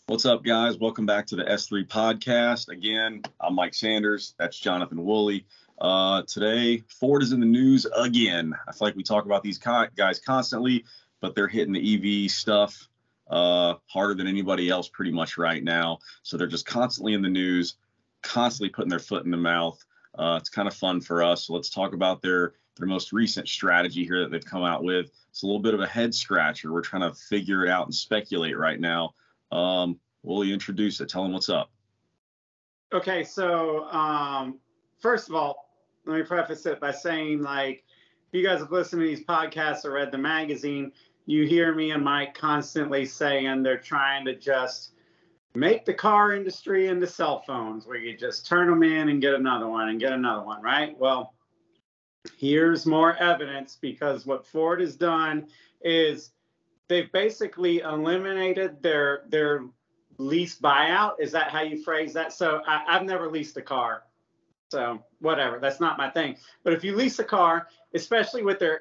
What's up, guys? Welcome back to the S3 podcast. Again, I'm Mike Sanders. That's Jonathan Woolley. Today, Ford is in the news again. I feel like we talk about these guys constantly, but they're hitting the EV stuff harder than anybody else pretty much right now. So they're just constantly in the news, constantly putting their foot in the mouth. It's kind of fun for us. So let's talk about their most recent strategy here that they've come out with. It's a little bit of a head scratcher. We're trying to figure it out and speculate right now. Will you introduce it? Tell them what's up. Okay, so first of all, let me preface it by saying, like, if you guys have listened to these podcasts or read the magazine, you hear me and Mike constantly saying they're trying to just make the car industry into cell phones, where you just turn them in and get another one and get another one, right? Well, here's more evidence, because what Ford has done is they've basically eliminated their lease buyout. Is that how you phrase that? So I've never leased a car, so whatever, that's not my thing. But if you lease a car, especially with their,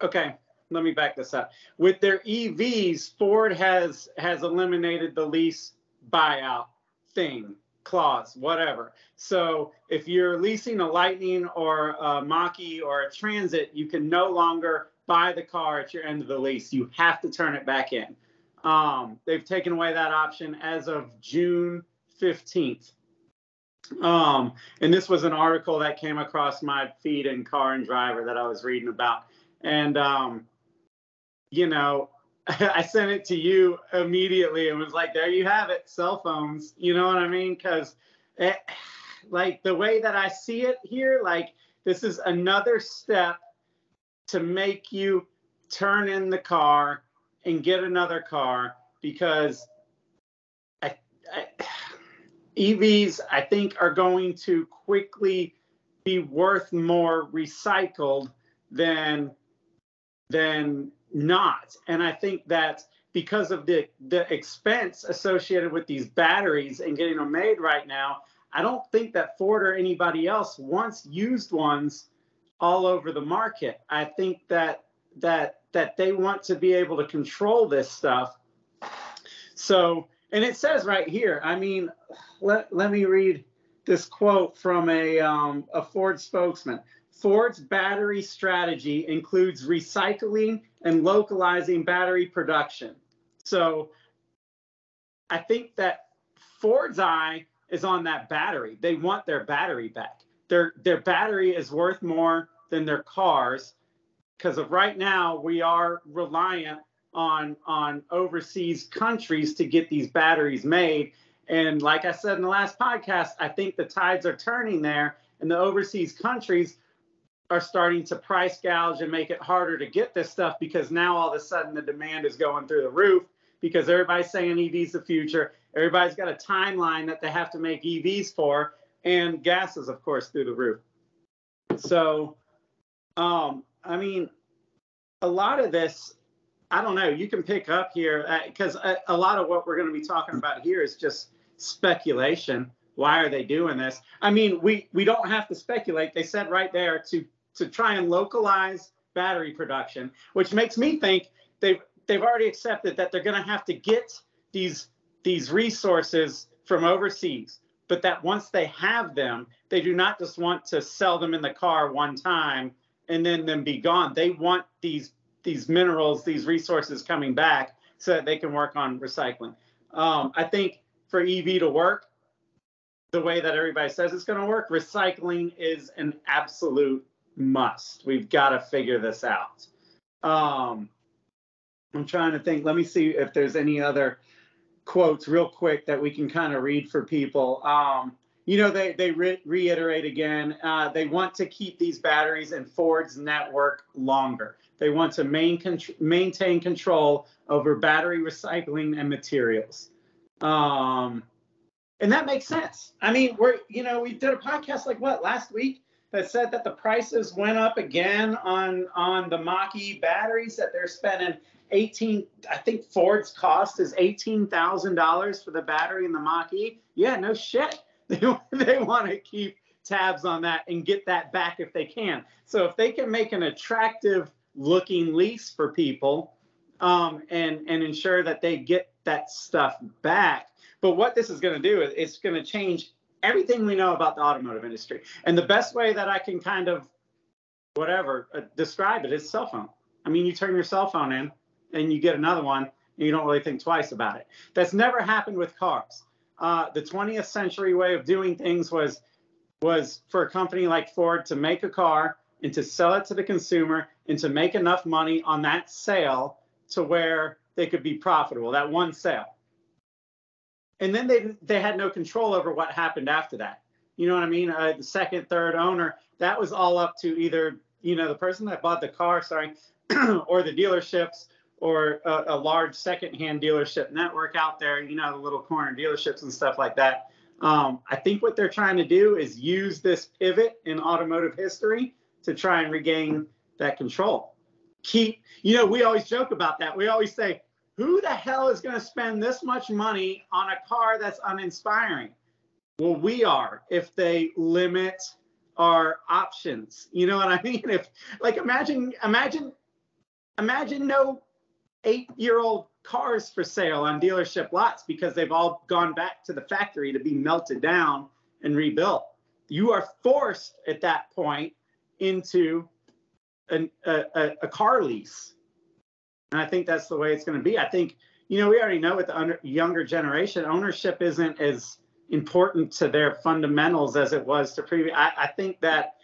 okay, let me back this up. With their EVs, Ford has eliminated the lease buyout thing, clause, whatever. So if you're leasing a Lightning or a Mach-E or a Transit, you can no longer buy the car at your end of the lease. You have to turn it back in. They've taken away that option as of June 15th. And this was an article that came across my feed in Car and Driver that I was reading about. And, you know, I sent it to you immediately and was like, there you have it, cell phones. You know what I mean? Because, like, the way that I see it here, like, this is another step to make you turn in the car and get another car, because EVs, I think, are going to quickly be worth more recycled than not. And I think that because of the expense associated with these batteries and getting them made right now, I don't think that Ford or anybody else wants used ones all over the market. I think that they want to be able to control this stuff. So, and it says right here, I mean, let me read this quote from a Ford spokesman. Ford's battery strategy includes recycling and localizing battery production. So I think that Ford's eye is on that battery. They want their battery back. Their battery is worth more than their cars, because of right now we are reliant on overseas countries to get these batteries made. And like I said in the last podcast, I think the tides are turning there, and the overseas countries are starting to price gouge and make it harder to get this stuff, because now all of a sudden the demand is going through the roof, because everybody's saying EV's the future. Everybody's got a timeline that they have to make EVs for, and gas is, of course, through the roof. So, I mean, a lot of this, I don't know, you can pick up here, because a lot of what we're going to be talking about here is just speculation. Why are they doing this? I mean, we don't have to speculate. They said right there to try and localize battery production, which makes me think they've already accepted that they're going to have to get these resources from overseas, but that once they have them, they do not just want to sell them in the car one time and then them be gone. They want these minerals, these resources coming back so that they can work on recycling. I think for EV to work the way that everybody says it's going to work, recycling is an absolute must. We've got to figure this out. I'm trying to think. Let me see if there's any other quotes real quick that we can kind of read for people. You know, they reiterate again, they want to keep these batteries in Ford's network longer. They want to maintain control over battery recycling and materials. And that makes sense. I mean, we did a podcast like last week that said that the prices went up again on the Mach-E batteries, that they're spending I think Ford's cost is $18,000 for the battery in the Mach-E. Yeah, no shit. They want to keep tabs on that and get that back if they can. So if they can make an attractive looking lease for people and ensure that they get that stuff back, But what this is going to do is it's going to change everything we know about the automotive industry. And the best way that I can kind of describe it is cell phone. I mean, you turn your cell phone in and you get another one and you don't really think twice about it. That's never happened with cars. The 20th century way of doing things was for a company like Ford to make a car and to sell it to the consumer and to make enough money on that sale to where they could be profitable, that one sale. And then they had no control over what happened after that. You know what I mean? The second, third owner, that was all up to either, the person that bought the car, or the dealerships, or a large secondhand dealership network out there, the little corner dealerships and stuff like that. I think what they're trying to do is use this pivot in automotive history to try and regain that control. We always joke about that. We always say, who the hell is going to spend this much money on a car that's uninspiring? Well, we are, if they limit our options. You know what I mean? If, like, imagine no 8-year-old cars for sale on dealership lots because they've all gone back to the factory to be melted down and rebuilt. You are forced at that point into a car lease. And I think that's the way it's going to be. I think, we already know with the younger generation, ownership isn't as important to their fundamentals as it was to previous. I think that,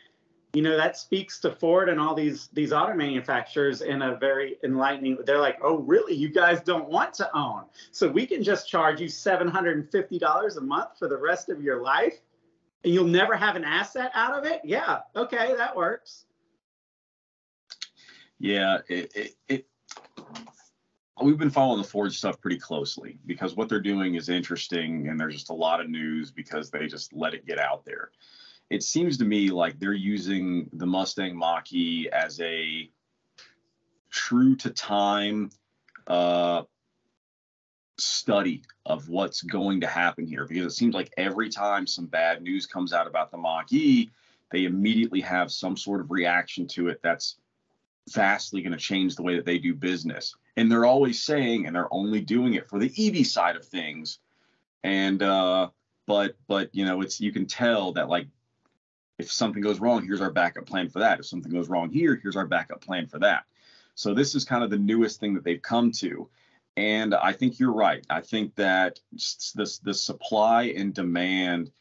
that speaks to Ford and all these auto manufacturers in a very enlightening. They're like, oh, really? You guys don't want to own. So we can just charge you $750 a month for the rest of your life and you'll never have an asset out of it? Yeah. Okay, that works. Yeah, we've been following the Ford stuff pretty closely because what they're doing is interesting and there's just a lot of news because they just let it get out there. It seems to me like they're using the Mustang Mach-E as a true to time study of what's going to happen here, because it seems like every time some bad news comes out about the Mach-E, they immediately have some sort of reaction to it that's vastly going to change the way that they do business. And they're always saying, and they're only doing it for the EV side of things. And but you can tell that, like, if something goes wrong, here's our backup plan for that. If something goes wrong here, here's our backup plan for that. So this is kind of the newest thing that they've come to. And I think you're right. I think that the supply and demand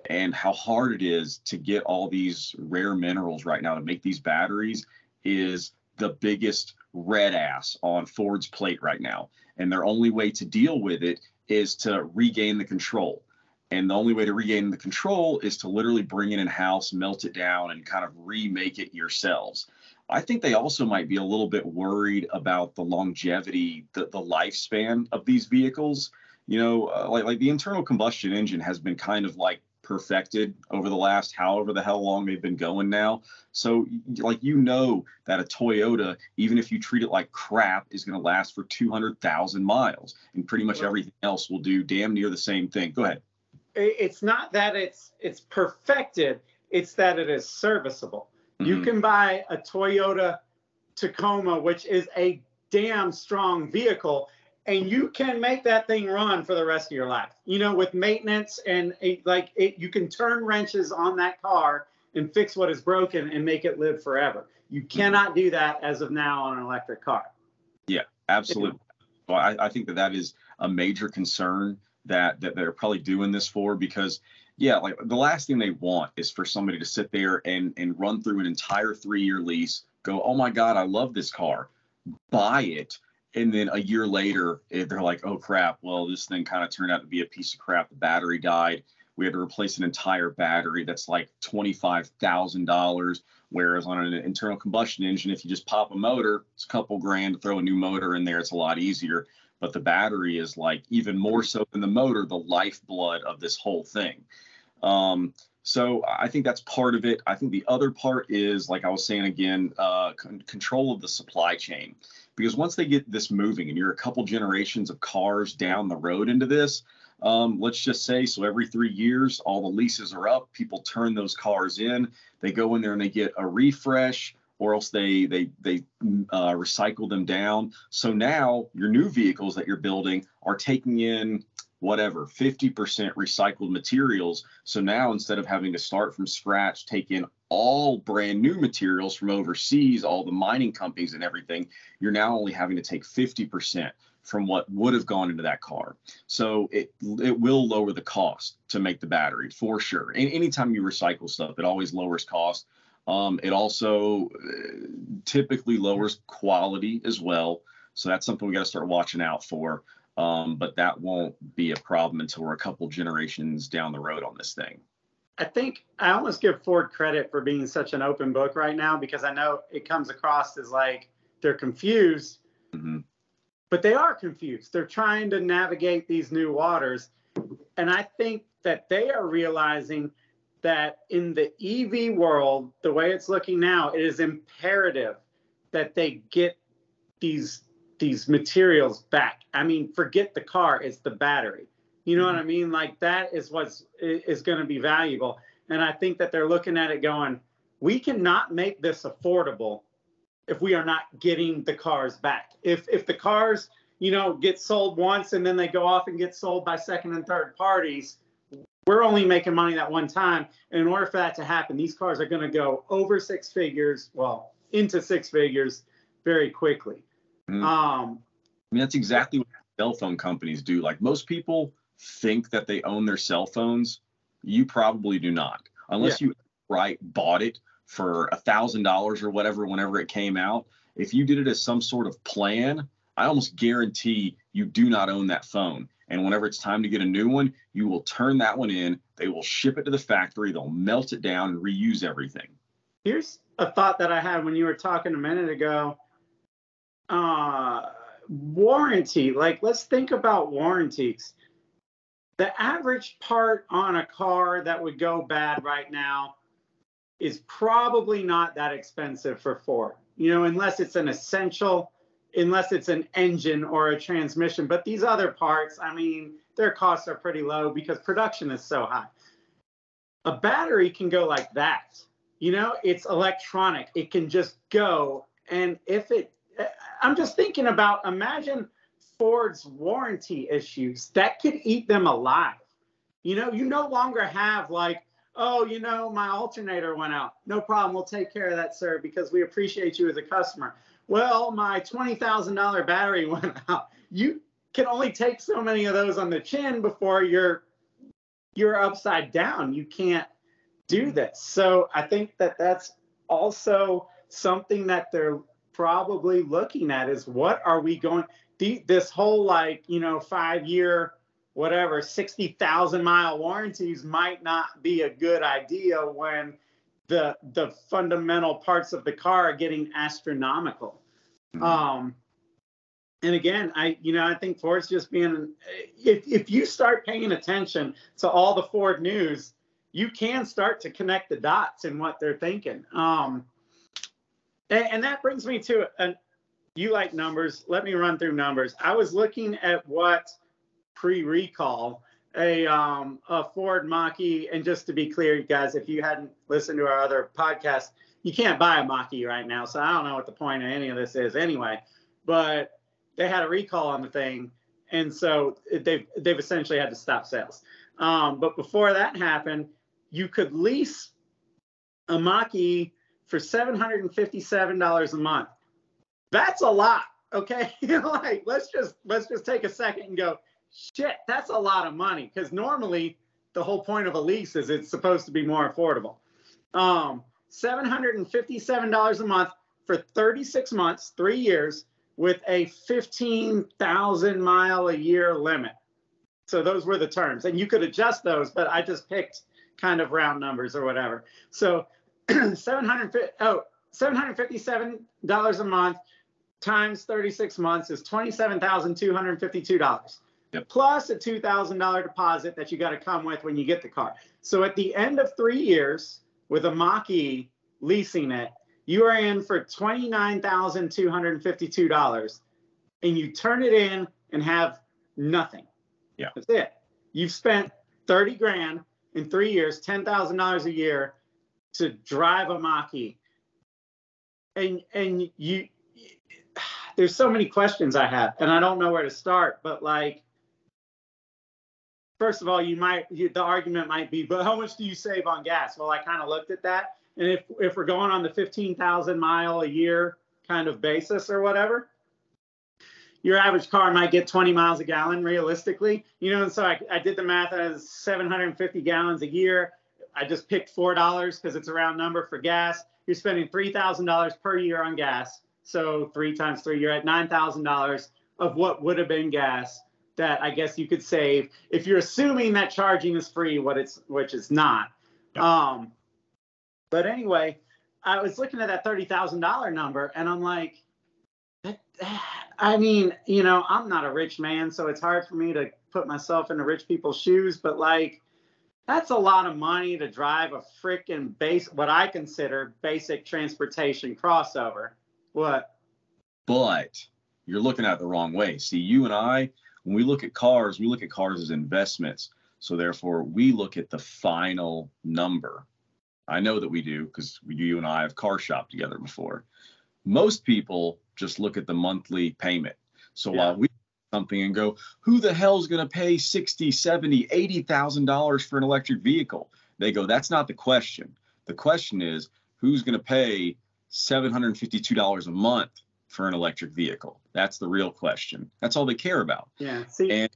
and how hard it is to get all these rare minerals right now to make these batteries is the biggest red ass on Ford's plate right now. And their only way to deal with it is to regain the control. And the only way to regain the control is to literally bring it in-house, melt it down, and kind of remake it yourselves. I think they also might be a little bit worried about the longevity, the lifespan of these vehicles. Like the internal combustion engine has been kind of like perfected over the last however the hell long they've been going now. So like, that a Toyota, even if you treat it like crap, is going to last for 200,000 miles, and pretty much everything else will do damn near the same thing. Go ahead. It's not that it's perfected, it's that it is serviceable. Mm-hmm. You can buy a Toyota Tacoma, which is a damn strong vehicle, and you can make that thing run for the rest of your life, with maintenance and you can turn wrenches on that car and fix what is broken and make it live forever. You cannot do that as of now on an electric car. Yeah, absolutely. Well, I think that is a major concern that they're probably doing this for, because like the last thing they want is for somebody to sit there and run through an entire 3-year lease, go, oh my God, I love this car, buy it. And then a year later, they're like, oh, crap. Well, this thing kind of turned out to be a piece of crap. The battery died. We had to replace an entire battery. That's like $25,000. Whereas on an internal combustion engine, if you just pop a motor, it's a couple grand to throw a new motor in there. It's a lot easier. But the battery is, like, even more so than the motor, the lifeblood of this whole thing. So I think that's part of it. I think the other part is, like I was saying again, control of the supply chain. Because once they get this moving and you're a couple generations of cars down the road into this, let's just say, so every 3 years, all the leases are up. People turn those cars in. They go in there and they get a refresh or else they recycle them down. So now your new vehicles that you're building are taking in whatever 50% recycled materials. So now instead of having to start from scratch, take in all brand new materials from overseas, all the mining companies and everything, you're now only having to take 50% from what would have gone into that car. So it will lower the cost to make the battery for sure. And anytime you recycle stuff, it always lowers cost. It also typically lowers quality as well. So that's something we got to start watching out for. But that won't be a problem until we're a couple generations down the road on this thing. I think I almost give Ford credit for being such an open book right now, because I know it comes across as like they're confused, but they are confused. They're trying to navigate these new waters. And I think that they are realizing that in the EV world, the way it's looking now, it is imperative that they get these materials back. I mean, forget the car, it's the battery. You know what I mean? Like that is what is going to be valuable. And I think that they're looking at it going, we cannot make this affordable if we are not getting the cars back. If the cars, you know, get sold once and then they go off and get sold by second and third parties, we're only making money that one time. And in order for that to happen, these cars are going to go over six figures, well, into six figures very quickly. I mean, that's exactly what cell phone companies do. Like most people think that they own their cell phones. You probably do not, unless you bought it for $1,000 or whatever whenever it came out. If you did it as some sort of plan, I almost guarantee you do not own that phone. And whenever it's time to get a new one, you will turn that one in. They will ship it to the factory. They'll melt it down and reuse everything. Here's a thought that I had when you were talking a minute ago. Warranty. Like, let's think about warranties. The average part on a car that would go bad right now is probably not that expensive for Ford, you know, unless it's an essential, unless it's an engine or a transmission. But these other parts, I mean, their costs are pretty low because production is so high. A battery can go like that. You know, it's electronic. It can just go. And if it, I'm just thinking about, imagine Ford's warranty issues that could eat them alive. You know, you no longer have like, oh, you know, my alternator went out. No problem. We'll take care of that, sir, because we appreciate you as a customer. Well, my $20,000 battery went out. You can only take so many of those on the chin before you're upside down. You can't do this. So I think that that's also something that they're probably looking at is what are we going, this whole like, you know, 5-year, whatever, 60,000 mile warranties might not be a good idea when the fundamental parts of the car are getting astronomical. And again, I think Ford's just being, if you start paying attention to all the Ford news, you can start to connect the dots in what they're thinking. And that brings me to, you like numbers. Let me run through numbers. I was looking at what pre-recall a Ford Mach-E, and just to be clear, you guys, if you hadn't listened to our other podcast, you can't buy a Mach-E right now, so I don't know what the point of any of this is anyway. But they had a recall on the thing, and so they've essentially had to stop sales. But before that happened, you could lease a Mach-E for $757 a month. That's a lot, okay? Like let's just take a second and go, shit, that's a lot of money, because normally the whole point of a lease is it's supposed to be more affordable. $757 a month for 36 months, 3 years, with a 15,000 mile a year limit. So those were the terms, and you could adjust those, but I just picked kind of round numbers or whatever. So $757 a month times 36 months is $27,252. Yep. Plus a $2,000 deposit that you got to come with when you get the car. So at the end of 3 years with a Mach-E leasing it, you are in for $29,252, and you turn it in and have nothing. Yeah, that's it. You've spent 30 grand in 3 years, $10,000 a year to drive a Mach-E. and you, there's so many questions I have, and I don't know where to start. But like, first of all, the argument might be, but how much do you save on gas? Well, I kind of looked at that, and if we're going on the 15,000 mile a year kind of basis or whatever, your average car might get 20 miles a gallon realistically, and so I did the math as 750 gallons a year. I just picked $4 because it's a round number for gas. You're spending $3,000 per year on gas. So 3 times 3, you're at $9,000 of what would have been gas that I guess you could save if you're assuming that charging is free, which it's not. Yeah. But anyway, I was looking at that $30,000 number, and I'm like, I mean, I'm not a rich man, so it's hard for me to put myself into rich people's shoes, but like, that's a lot of money to drive a freaking what I consider basic transportation crossover. What? But you're looking at it the wrong way. See, you and I, when we look at cars as investments. So therefore, we look at the final number. I know that we do because you and I have car shopped together before. Most people just look at the monthly payment. So while we something and go, who the hell's going to pay $60, $70, $80,000 for an electric vehicle? They go, that's not the question. The question is, who's going to pay $752 a month for an electric vehicle? That's the real question. That's all they care about. Yeah. See,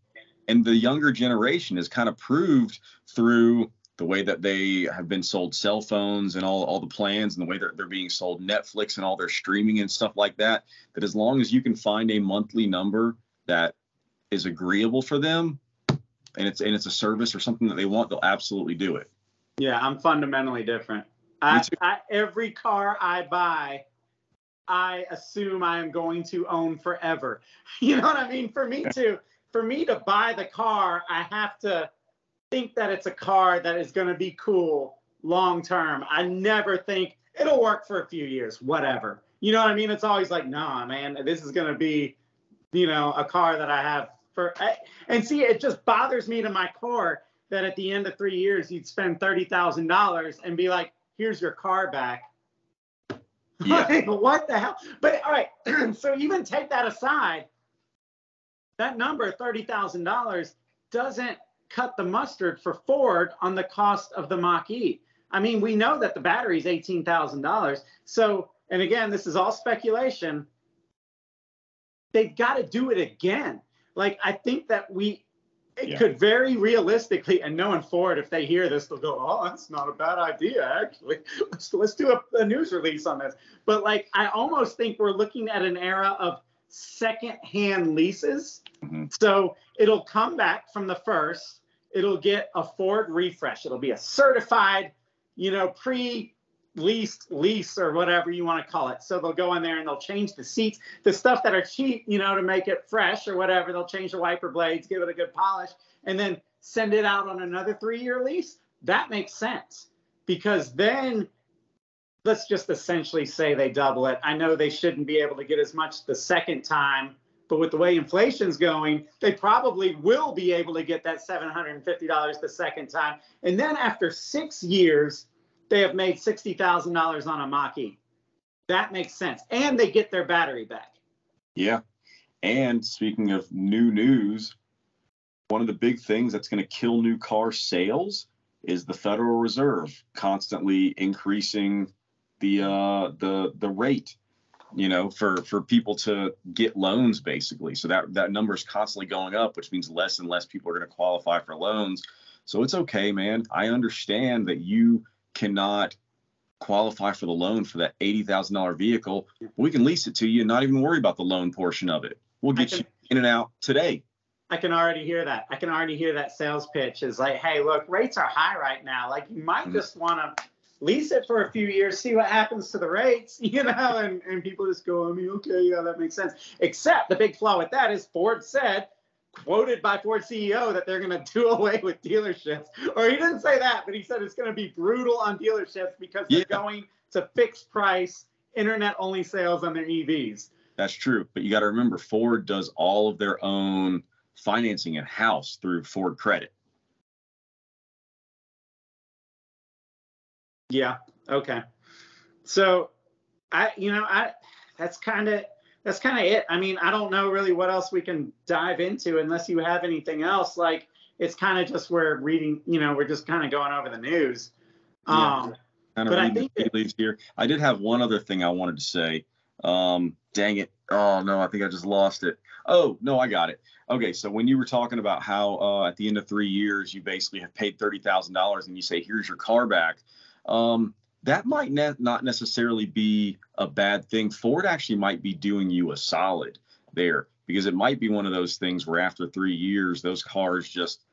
and the younger generation is kind of proved through the way that they have been sold cell phones and all the plans, and the way they're being sold Netflix and all their streaming and stuff like that, that as long as you can find a monthly number that is agreeable for them, and it's a service or something that they want, they'll absolutely do it. Yeah, I'm fundamentally different. Every car I buy, I assume I am going to own forever. You know what I mean? For me to buy the car, I have to think that it's a car that is going to be cool long term. I never think it'll work for a few years, whatever. You know what I mean? It's always like, nah, man, this is going to be, a car that I have and see, it just bothers me to my core that at the end of 3 years, you'd spend $30,000 and be like, here's your car back. Yeah. Like, what the hell? But all right. So even take that aside, that number, $30,000, doesn't cut the mustard for Ford on the cost of the Mach-E. I mean, we know that the battery is $18,000. So, and again, this is all speculation. They've got to do it again. Like, I think that it could very realistically, and knowing Ford, if they hear this, they'll go, oh, that's not a bad idea, actually. Let's do a news release on this. But like, I almost think we're looking at an era of second-hand leases. Mm-hmm. So it'll come back from the first. It'll get a Ford refresh. It'll be a certified, pre-leased lease or whatever you want to call it. So they'll go in there and they'll change the seats, the stuff that are cheap, to make it fresh or whatever. They'll change the wiper blades, give it a good polish, and then send it out on another 3-year lease. That makes sense, because then let's just essentially say they double it. I know they shouldn't be able to get as much the second time, but with the way inflation's going, they probably will be able to get that $750 the second time. And then after 6 years, they have made $60,000 on a Mach-E. That makes sense. And they get their battery back. Yeah. And speaking of new news, one of the big things that's going to kill new car sales is the Federal Reserve constantly increasing the rate, for people to get loans, basically. So that number is constantly going up, which means less and less people are going to qualify for loans. So it's okay, man. I understand that you cannot qualify for the loan for that $80,000 vehicle. We can lease it to you and not even worry about the loan portion of it. We'll get you in and out today. I can already hear that. I can already hear that sales pitch is like, hey, look, rates are high right now. Like, you might just want to lease it for a few years, see what happens to the rates, and people just go, I mean, okay, yeah, that makes sense. Except the big flaw with that is Ford said, quoted by Ford CEO, that they're going to do away with dealerships. Or he didn't say that, but he said it's going to be brutal on dealerships because they're going to fixed price, internet-only sales on their EVs. That's true. But you got to remember, Ford does all of their own financing in-house through Ford Credit. Yeah. Okay. So That's kind of it. I mean, I don't know really what else we can dive into unless you have anything else. Like, it's kind of just we're reading, we're just kind of going over the news. Yeah, kind of But I reading think the tea leaves here. I did have one other thing I wanted to say. Dang it. Oh, no, I think I just lost it. Oh, no, I got it. Okay, so when you were talking about how at the end of 3 years, you basically have paid $30,000 and you say, here's your car back. That might not necessarily be a bad thing. Ford actually might be doing you a solid there, because it might be one of those things where after 3 years, those cars just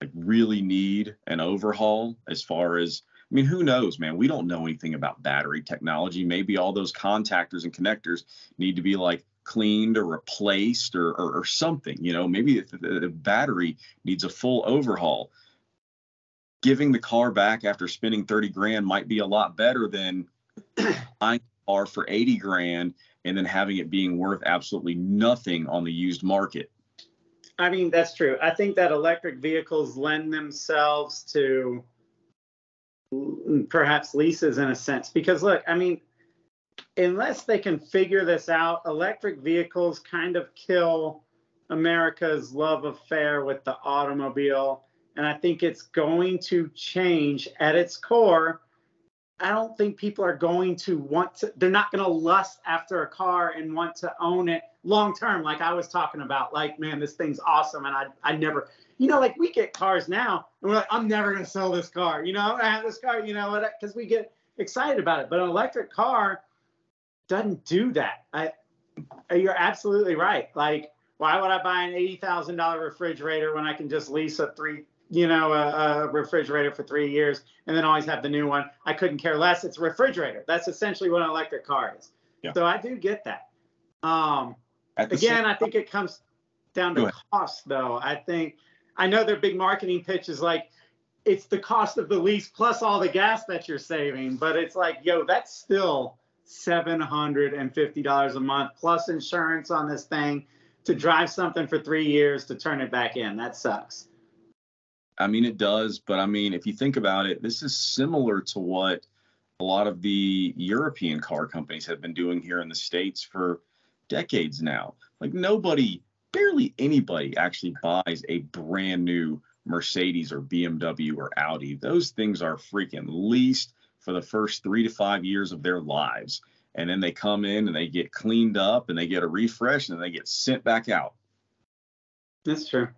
like really need an overhaul. As far as, I mean, who knows, man? We don't know anything about battery technology. Maybe all those contactors and connectors need to be like cleaned or replaced or something. Maybe the battery needs a full overhaul. Giving the car back after spending 30 grand might be a lot better than buying a car for 80 grand and then having it being worth absolutely nothing on the used market. I mean, that's true. I think that electric vehicles lend themselves to perhaps leases in a sense, because look, I mean, unless they can figure this out, electric vehicles kind of kill America's love affair with the automobile. And I think it's going to change at its core. I don't think people are going to they're not going to lust after a car and want to own it long term. Like I was talking about, like, man, this thing's awesome. And I never, like we get cars now and we're like, I'm never going to sell this car. I have this car, because we get excited about it. But an electric car doesn't do that. You're absolutely right. Like, why would I buy an $80,000 refrigerator when I can just lease a refrigerator for 3 years and then always have the new one? I couldn't care less. It's a refrigerator. That's essentially what an electric car is. Yeah. So I do get that. Again, I think it comes down to cost, though. I know their big marketing pitch is like, it's the cost of the lease plus all the gas that you're saving. But it's like, yo, that's still $750 a month plus insurance on this thing to drive something for 3 years to turn it back in. That sucks. I mean, it does. But I mean, if you think about it, this is similar to what a lot of the European car companies have been doing here in the States for decades now. Like barely anybody actually buys a brand new Mercedes or BMW or Audi. Those things are freaking leased for the first 3 to 5 years of their lives. And then they come in and they get cleaned up and they get a refresh and they get sent back out. That's true.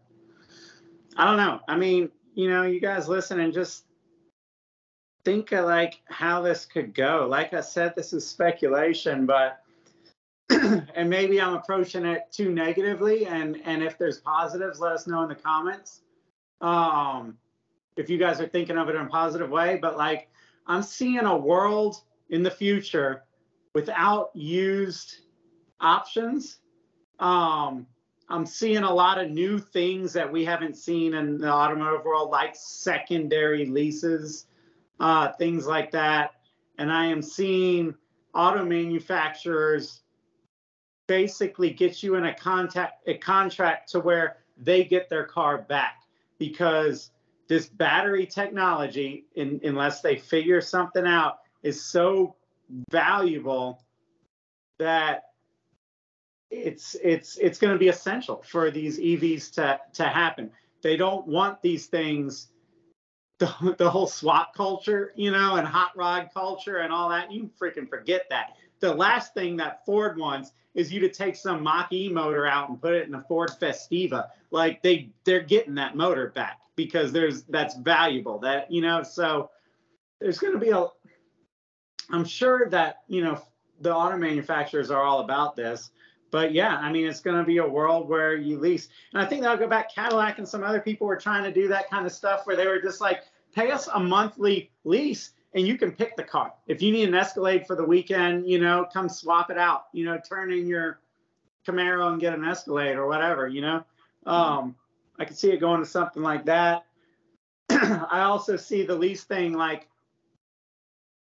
I don't know. I mean, you guys listen and just think of like how this could go. Like I said, this is speculation, but and maybe I'm approaching it too negatively. And if there's positives, let us know in the comments. If you guys are thinking of it in a positive way, but like I'm seeing a world in the future without used options. I'm seeing a lot of new things that we haven't seen in the automotive world, like secondary leases, things like that. And I am seeing auto manufacturers basically get you in a contract to where they get their car back, because this battery technology, unless they figure something out, is so valuable that it's going to be essential for these EVs to happen. They don't want these things, the whole swap culture, and hot rod culture and all that. You can freaking forget that. The last thing that Ford wants is you to take some Mach-E motor out and put it in a Ford Festiva. Like they're getting that motor back because that's valuable. That, so there's going to be I'm sure that, the auto manufacturers are all about this. But yeah, I mean, it's going to be a world where you lease. And I think that'll go back. Cadillac and some other people were trying to do that kind of stuff where they were just like, pay us a monthly lease and you can pick the car. If you need an Escalade for the weekend, come swap it out, turn in your Camaro and get an Escalade or whatever, I could see it going to something like that. I also see the lease thing, like,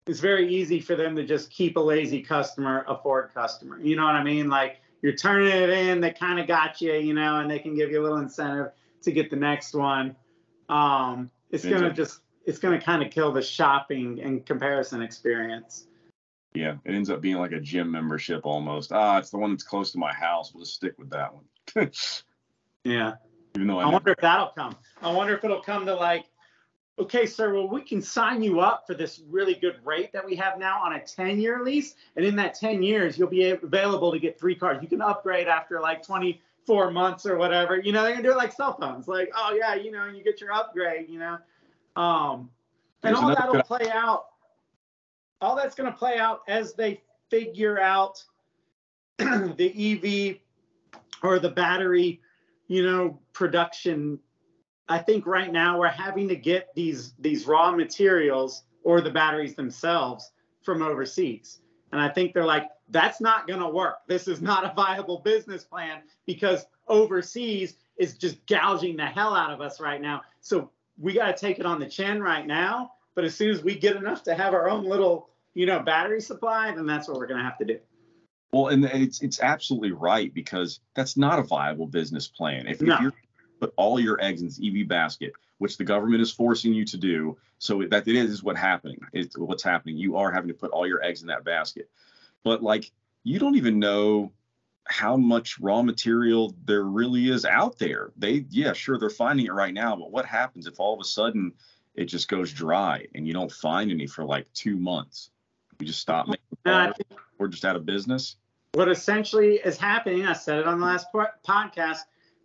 it's very easy for them to just keep a lazy customer, a Ford customer. You know what I mean? Like, you're turning it in, they kind of got you, and they can give you a little incentive to get the next one. It's going to kind of kill the shopping and comparison experience. Yeah, it ends up being like a gym membership almost. Ah, it's the one that's close to my house. We'll just stick with that one. Yeah. Even though I wonder if that'll come. I wonder if it'll come to like, okay, sir, well, we can sign you up for this really good rate that we have now on a 10-year lease. And in that 10 years, you'll be available to get 3 cars. You can upgrade after like 24 months or whatever. You know, they're going to do it like cell phones. Like, oh, yeah, you know, you get your upgrade, you know. And all that'll play out. All that's going to play out as they figure out the EV or the battery, you know, production. I think right now we're having to get these raw materials or the batteries themselves from overseas. And I think they're like, that's not going to work. This is not a viable business plan because overseas is just gouging the hell out of us right now. So we got to take it on the chin right now. But as soon as we get enough to have our own little, you know, battery supply, then that's what we're going to have to do. Well, and it's absolutely right, because that's not a viable business plan. If you're put all your eggs in this EV basket, which the government is forcing you to do, so that it is what's happening. It's what's happening. You are having to put all your eggs in that basket. But like, you don't even know how much raw material there really is out there. Yeah, sure, they're finding it right now, but what happens if all of a sudden it just goes dry and you don't find any for like 2 months? You just stop making cars. We're just out of business. What essentially is happening, I said it on the last podcast,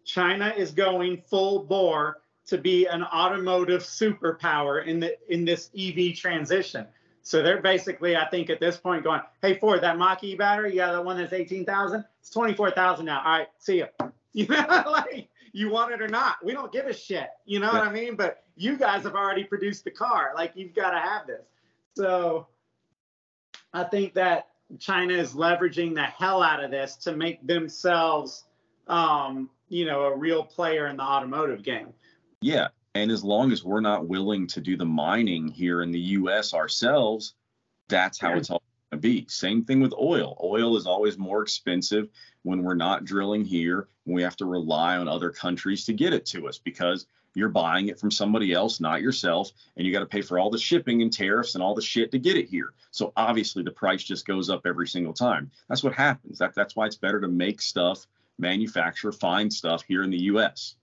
China is going full bore to be an automotive superpower in this EV transition. So they're basically, I think, at this point going, hey, Ford, that Mach-E battery, yeah, that one that's 18,000, it's 24,000 now. All right, see ya. You know, like, you want it or not. We don't give a shit. You know what I mean? But you guys have already produced the car. Like, you've got to have this. So I think that China is leveraging the hell out of this to make themselves, you know, a real player in the automotive game. Yeah. And as long as we're not willing to do the mining here in the U.S. ourselves, that's how it's all going to be. Same thing with oil. Oil is always more expensive when we're not drilling here. We have to rely on other countries to get it to us because you're buying it from somebody else, not yourself, and you got to pay for all the shipping and tariffs and all the shit to get it here. So obviously the price just goes up every single time. That's what happens. That's why it's better to make stuff, manufacture, find stuff here in the U.S.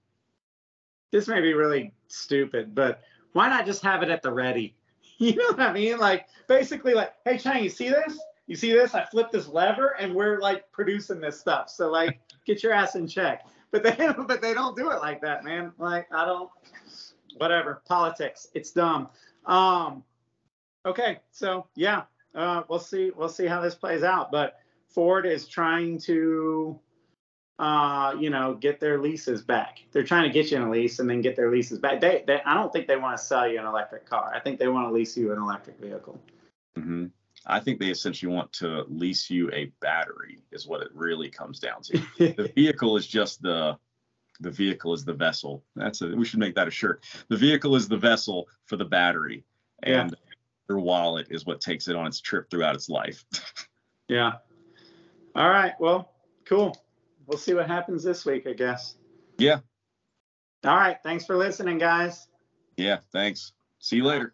This may be really stupid, but why not just have it at the ready? You know what I mean? Like, basically, like, hey, China, you see this? You see this? I flipped this lever, and we're like producing this stuff. So like, get your ass in check. But they don't do it like that, man. Like, I don't. Whatever. Politics. It's dumb. Okay. So yeah, we'll see. We'll see how this plays out. But Ford is trying to, you know, get their leases back. They're trying to get you in a lease and then get their leases back. I don't think they want to sell you an electric car. I think they want to lease you an electric vehicle. Mm-hmm. I think they essentially want to lease you a battery is what it really comes down to. The vehicle is just the vehicle is the vessel. We should make that a shirt. The vehicle is the vessel for the battery, and your wallet is what takes it on its trip throughout its life. Yeah. All right. Well, cool. We'll see what happens this week, I guess. Yeah. All right. Thanks for listening, guys. Yeah. Thanks. See you later.